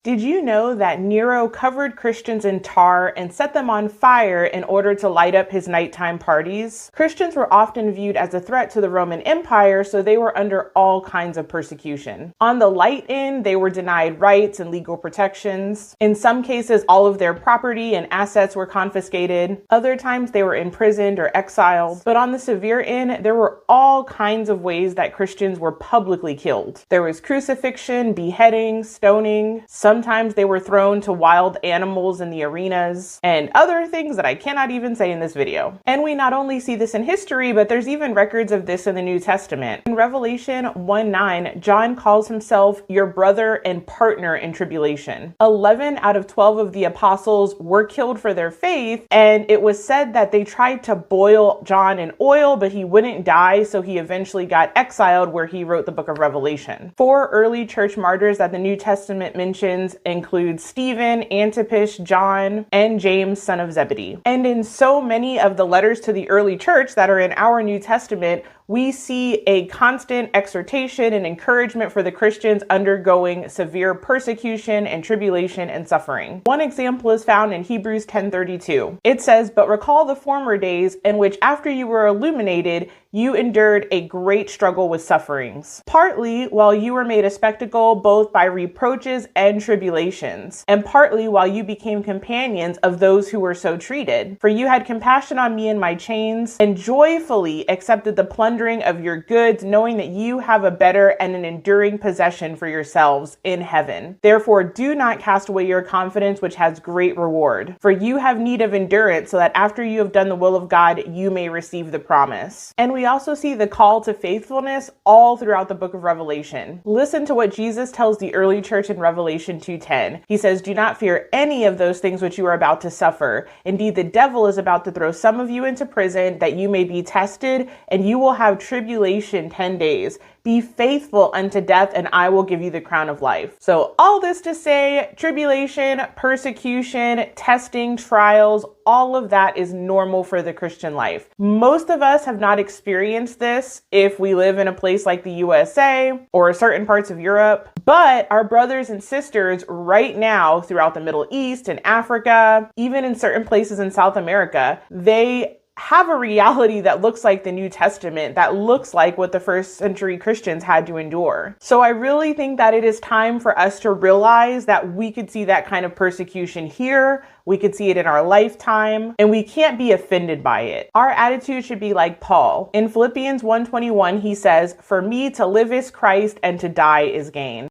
Did you know that Nero covered Christians in tar and set them on fire in order to light up his nighttime parties? Christians were often viewed as a threat to the Roman Empire, so they were under all kinds of persecution. On the light end, they were denied rights and legal protections. In some cases, all of their property and assets were confiscated. Other times, they were imprisoned or exiled. But on the severe end, there were all kinds of ways that Christians were publicly killed. There was crucifixion, beheading, stoning. Sometimes they were thrown to wild animals in the arenas, and other things that I cannot even say in this video. And we not only see this in history, but there's even records of this in the New Testament. In Revelation 1:9, John calls himself your brother and partner in tribulation. 11 out of 12 of the apostles were killed for their faith, and it was said that they tried to boil John in oil, but he wouldn't die, so he eventually got exiled, where he wrote the book of Revelation. 4 early church martyrs that the New Testament mentions include Stephen, Antipas, John, and James, son of Zebedee. And in so many of the letters to the early church that are in our New Testament, we see a constant exhortation and encouragement for the Christians undergoing severe persecution and tribulation and suffering. One example is found in Hebrews 10:32. It says, "But recall the former days in which after you were illuminated, you endured a great struggle with sufferings, partly while you were made a spectacle both by reproaches and tribulations, and partly while you became companions of those who were so treated. For you had compassion on me in my chains, and joyfully accepted the plundering of your goods, knowing that you have a better and an enduring possession for yourselves in heaven. Therefore do not cast away your confidence, which has great reward. For you have need of endurance, so that after you have done the will of God, you may receive the promise." And we also see the call to faithfulness all throughout the book of Revelation. Listen to what Jesus tells the early church in Revelation 2:10. He says, "Do not fear any of those things which you are about to suffer. Indeed, the devil is about to throw some of you into prison, that you may be tested, and you will have tribulation 10 days. Be faithful unto death, and I will give you the crown of life." So all this to say, tribulation, persecution, testing, trials, all of that is normal for the Christian life. Most of us have not experienced this if we live in a place like the USA or certain parts of Europe, but our brothers and sisters right now throughout the Middle East and Africa, even in certain places in South America, they have a reality that looks like the New Testament, that looks like what the first century Christians had to endure. So I really think that it is time for us to realize that we could see that kind of persecution here, we could see it in our lifetime, and we can't be offended by it. Our attitude should be like Paul. In Philippians 1:21, he says, "For me to live is Christ, and to die is gain."